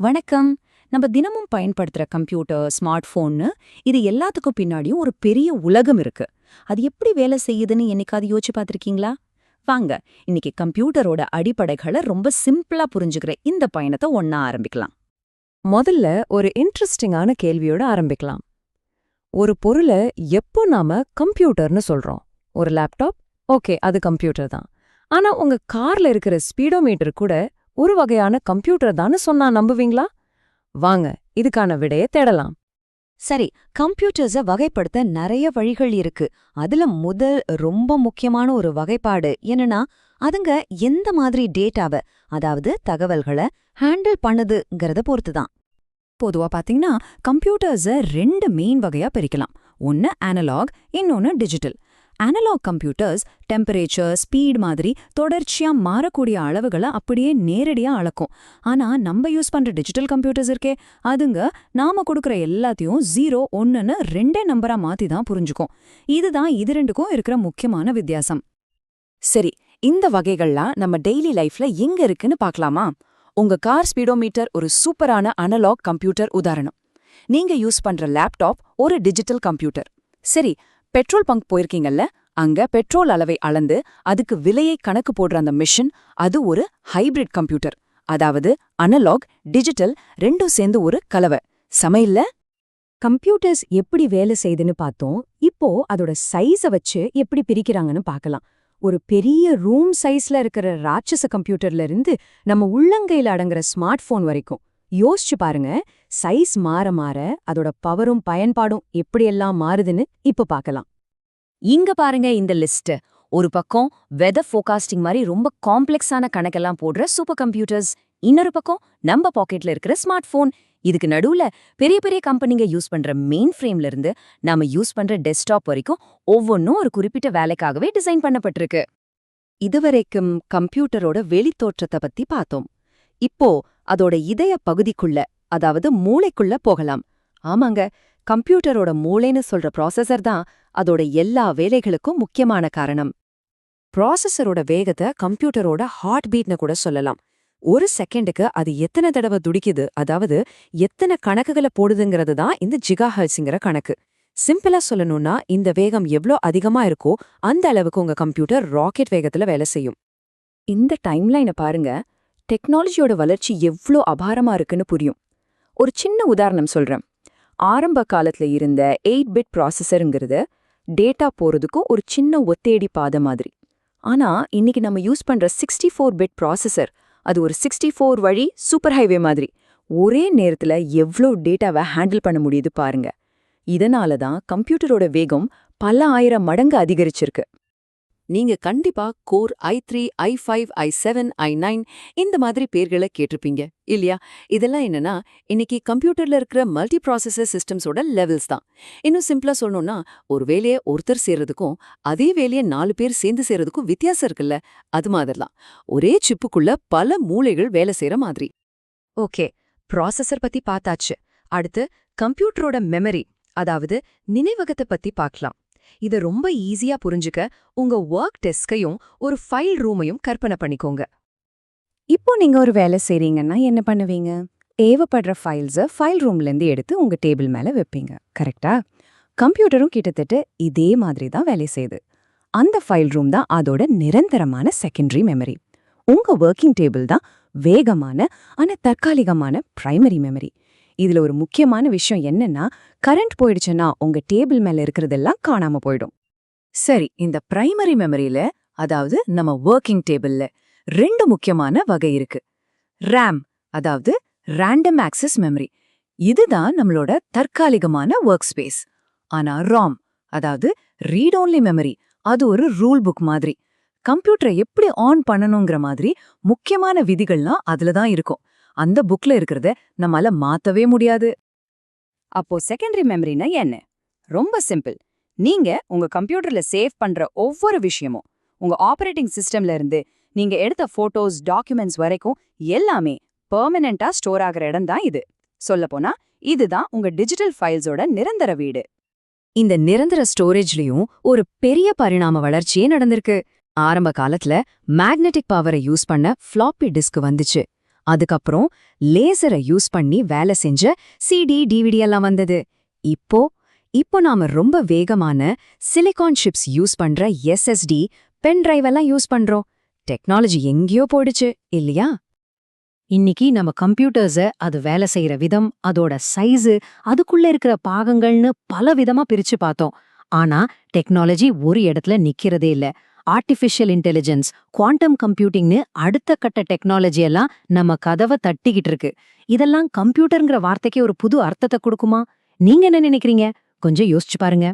வணக்கம். நம்ம தினமும் பயன்படுத்துற கம்ப்யூட்டர், ஸ்மார்ட் போன்னு இது எல்லாத்துக்கும் பின்னாடியும் ஒரு பெரிய உலகம் இருக்கு. அது எப்படி வேலை செய்யுதுன்னு என்னைக்காவது யோசிச்சு பார்த்திருக்கீங்களா? வாங்க, இன்னைக்கு கம்ப்யூட்டரோட அடிப்படைகளை ரொம்ப சிம்பிளா புரிஞ்சுக்கிற இந்த பயணத்தை ஒண்ணா ஆரம்பிக்கலாம். முதல்ல ஒரு இன்ட்ரெஸ்டிங்கான கேள்வியோட ஆரம்பிக்கலாம். ஒரு பொருளை எப்போ நாம கம்ப்யூட்டர்னு சொல்றோம்? ஒரு லேப்டாப், ஓகே, அது கம்ப்யூட்டர் தான். ஆனா உங்க கார்ல இருக்கிற ஸ்பீடோமீட்டர் கூட ஒரு வகையான கம்ப்யூட்டர் தான்னு சொன்னா நம்புவீங்களா? வாங்க, இதுக்கான விடையை தேடலாம். சரி, கம்ப்யூட்டர்ஸ வகைப்படுத்த நிறைய வழிகள் இருக்கு. அதுல முதல் ரொம்ப முக்கியமான ஒரு வகைப்பாடு என்னன்னா, அதுங்க எந்த மாதிரி டேட்டாவ, அதாவது தகவல்களை ஹேண்டில் பண்ணுதுங்கிறத பொறுத்துதான். பொதுவா பாத்தீங்கன்னா கம்ப்யூட்டர்ஸை ரெண்டு மெயின் வகையா பிரிக்கலாம். ஒன்னு அனலாக், இன்னொன்னு digital. Analogue computers temperature, speed மாதிரி தொடர்ச்சியா மாறக்கூடிய அளவுகளை அப்படியே நேரடியா அளக்கும். ஆனா நம்ம யூஸ் பண்ற டிஜிட்டல் கம்ப்யூட்டர்ஸ் இருக்கே, அதுங்க நாம கொடுக்கற எல்லாத்தையும் 0, 1ன்னு ரெண்டே நம்பரா மாத்தி தான் புரிஞ்சுக்கும். இதுதான் இது ரெண்டுக்கும் இருக்கிற முக்கியமான வித்தியாசம். சரி, இந்த வகைகள்லாம் நம்ம டெய்லி லைஃப்ல எங்க இருக்குன்னு பார்க்கலாமா? உங்க கார் ஸ்பீடோமீட்டர் ஒரு சூப்பரான அனலாக் கம்ப்யூட்டர் உதாரணம். நீங்க யூஸ் பண்ற லேப்டாப் ஒரு டிஜிட்டல் கம்ப்யூட்டர். சரி, பெட்ரோல் பங்க் போயிருக்கீங்கல்ல, அங்க பெட்ரோல் அளவை அளந்து அதுக்கு விலையை கணக்கு போடுற அந்த மிஷின், அது ஒரு ஹைபிரிட் கம்ப்யூட்டர். அதாவது அனலாக், டிஜிட்டல் ரெண்டும் சேர்ந்து ஒரு கலவை. சமையல்ல கம்ப்யூட்டர்ஸ் எப்படி வேலை செய்யுதுன்னு பார்த்தோம். இப்போ அதோட சைஸ வச்சு எப்படி பிரிக்கிறாங்கன்னு பார்க்கலாம். ஒரு பெரிய ரூம் சைஸ்ல இருக்கிற ராட்சச கம்ப்யூட்டர்ல இருந்து நம்ம உள்ளங்கையில அடங்குற ஸ்மார்ட் போன் வரைக்கும் யோசிச்சு பாருங்க. சைஸ் மாற மாற அதோட பவரும் பயன்பாடும் எப்படியெல்லாம் மாறுதுன்னு இப்ப பார்க்கலாம். இங்க பாருங்க இந்த லிஸ்ட். ஒரு பக்கம் வெதர் ஃபோகாஸ்டிங் மாதிரி ரொம்ப காம்ப்ளெக்ஸான கணக்கெல்லாம் போடுற சூப்பர் கம்ப்யூட்டர்ஸ், இன்னொரு பக்கம் நம்ம பாக்கெட்ல இருக்கிற ஸ்மார்ட் போன். இதுக்கு நடுவுல பெரிய பெரிய கம்பெனிங்க யூஸ் பண்ற மெயின் ஃப்ரேம்ல இருந்து நாம யூஸ் பண்ற டெஸ்க்டாப் வரைக்கும் ஒவ்வொன்றும் ஒரு குறிப்பிட்ட வேலைக்காகவே டிசைன் பண்ணப்பட்டிருக்கு. இதுவரைக்கும் கம்ப்யூட்டரோட வெளித்தோற்றத்தை பத்தி பார்த்தோம். இப்போ அதோட இதய பகுதிக்குள்ள, அதாவது மூளைக்குள்ள போகலாம். ஆமாங்க, கம்ப்யூட்டரோட மூளைன்னு சொல்ற ப்ராசஸர் தான் அதோட எல்லா வேலைகளுக்கும் முக்கியமான காரணம். ப்ராசஸரோட வேகத்தை கம்ப்யூட்டரோட ஹார்ட் பீட்னு கூட சொல்லலாம். ஒரு செகண்டுக்கு அது எத்தனை தடவை துடிக்குது, அதாவது எத்தனை கணக்குகளை போடுதுங்கிறது தான் இந்த ஜிகாஹெர்ட்ஸ்ங்கிற கணக்கு. சிம்பிளா சொல்லணும்னா, இந்த வேகம் எவ்ளோ அதிகமா இருக்கோ அந்த அளவுக்கு உங்க கம்ப்யூட்டர் ராக்கெட் வேகத்துல வேலை செய்யும். இந்த டைம்லைனை பாருங்க, டெக்னாலஜியோட வளர்ச்சி எவ்ளோ அபாரமா இருக்குன்னு புரியும். ஒரு சின்ன உதாரணம் சொல்றேன். ஆரம்ப காலத்துல இருந்த 8-பிட் ப்ராசஸருங்கிறது டேட்டா போறதுக்கும் ஒரு சின்ன ஒத்தேடி பாதை மாதிரி. ஆனா இன்னைக்கு நம்ம யூஸ் பண்ற 64-பிட் ப்ராசஸர் அது ஒரு 64 வழி சூப்பர் ஹைவே மாதிரி. ஒரே நேரத்துல எவ்ளோ டேட்டாவை ஹேண்டில் பண்ண முடியுது பாருங்க. இதனால தான் கம்ப்யூட்டரோட வேகம் பல ஆயிரம் மடங்கு அதிகரிச்சிருக்கு. நீங்க கண்டிப்பா core i3, i5, i7, i9 இந்த மாதிரி பேர்களை கேட்டிருப்பீங்க இல்லையா? இதெல்லாம் என்னன்னா இன்னைக்கு கம்ப்யூட்டர்ல இருக்கிற மல்டி ப்ராசஸர் சிஸ்டம்ஸோட லெவல்ஸ் தான். இன்னும் சிம்பிளா சொல்லணும்னா, ஒரு வேலையை ஒருத்தர் செய்யறதுக்கும் அதே வேலையை 4 பேர் சேர்ந்து செய்யறதுக்கும் வித்தியாசம் இருக்குல்ல, அது மாதிரிலாம். ஒரே சிப்புக்குள்ள பல மூளைகள் வேலை செய்யற மாதிரி. ஓகே, ப்ராசஸர் பத்தி பார்த்தாச்சு. அடுத்து கம்ப்யூட்டரோட மெமரி, அதாவது நினைவகத்தை பத்தி பார்க்கலாம். இதை ரொம்ப ஈஸியா புரிஞ்சுக்க உங்க ஒர்க் டெஸ்கையும் ஒரு ஃபைல் ரூமையும் கற்பனை பண்ணிக்கோங்க. இப்போ நீங்க ஒரு வேலை செய்றீங்கன்னா என்ன பண்ணுவீங்க? தேவைப்படுற ஃபைல்ஸை ஃபைல் ரூம்லேருந்து எடுத்து உங்க டேபிள் மேல வைப்பீங்க, கரெக்டா? கம்ப்யூட்டரும் கிட்டத்தட்ட இதே மாதிரி தான் வேலை செய்யுது. அந்த ஃபைல் ரூம் தான் அதோட நிரந்தரமான செகண்டரி மெமரி. உங்க ஒர்க்கிங் டேபிள் தான் வேகமான ஆனா தற்காலிகமான பிரைமரி மெமரி. இதுல ஒரு முக்கியமான விஷயம் என்னன்னா, கரண்ட் போயிடுச்சுன்னா உங்க டேபிள் மேல இருக்கிறதெல்லாம் காணாம போயிடும். சரி, இந்த பிரைமரி மெமரியில, அதாவது நம்ம ஒர்க்கிங் டேபிள்ல 2 முக்கியமான வகை இருக்கு. RAM, அதாவது ரேண்டம் ஆக்சஸ் மெமரி. இதுதான் நம்மளோட தற்காலிகமான ஒர்க் ஸ்பேஸ். ஆனா ROM, அதாவது ரீட் ஒன்லி மெமரி, அது ஒரு ரூல் புக் மாதிரி. கம்ப்யூட்டரை எப்படி ஆன் பண்ணணுங்கிற மாதிரி முக்கியமான விதிகள்லாம் அதுல தான் இருக்கும். அந்த புக்ல இருக்கிறத நம்மால மாத்தவே முடியாது. அப்போ செகண்டரி மெமரினா என்ன? ரொம்ப சிம்பிள். நீங்க உங்க கம்ப்யூட்டர்ல சேவ் பண்ற ஒவ்வொரு விஷயமும், உங்க ஆபரேட்டிங் சிஸ்டம்ல இருந்து நீங்க எடுத்த போட்டோஸ், டாக்குமெண்ட்ஸ் வரைக்கும் எல்லாமே பெர்மனண்டா ஸ்டோர் ஆகிற இடம் தான் இது. சொல்லப்போனா இதுதான் உங்க டிஜிட்டல் ஃபைல்ஸோட நிரந்தர வீடு. இந்த நிரந்தர ஸ்டோரேஜ்லயும் ஒரு பெரிய பரிணாம வளர்ச்சியே நடந்திருக்கு. ஆரம்ப காலத்துல மேக்னெட்டிக் பவரை யூஸ் பண்ண ஃப்ளாப்பி டிஸ்க் வந்துச்சு. அதுக்கப்புறம் லேசரை யூஸ் பண்ணி வேலை செஞ்ச சிடி டிவிடி எல்லாம் வந்தது. இப்போ நாம ரொம்ப வேகமான சிலிகான் சிப்ஸ் யூஸ் பண்ற எஸ்எஸ்டி பென் டிரைவ் எல்லாம் யூஸ் பண்றோம். டெக்னாலஜி எங்கேயோ போயிடுச்சு இல்லையா? இன்னைக்கு நம்ம கம்ப்யூட்டர்ஸ அது வேலை செய்யற விதம், அதோட சைஸு, அதுக்குள்ள இருக்கிற பாகங்கள்னு பல விதமா பிரிச்சு பார்த்தோம். ஆனா டெக்னாலஜி ஒரு இடத்துல நிக்கிறதே இல்ல. ஆர்டிஃபிஷியல் இன்டெலிஜென்ஸ், குவாண்டம் கம்ப்யூட்டிங்னு அடுத்த கட்ட டெக்னாலஜி எல்லாம் நம்ம கதவை தட்டிக்கிட்டு இருக்கு. இதெல்லாம் கம்ப்யூட்டர்ங்கிற வார்த்தைக்கு ஒரு புது அர்த்தத்தை கொடுக்குமா? நீங்க என்ன நினைக்கிறீங்க? கொஞ்சம் யோசிச்சு பாருங்க.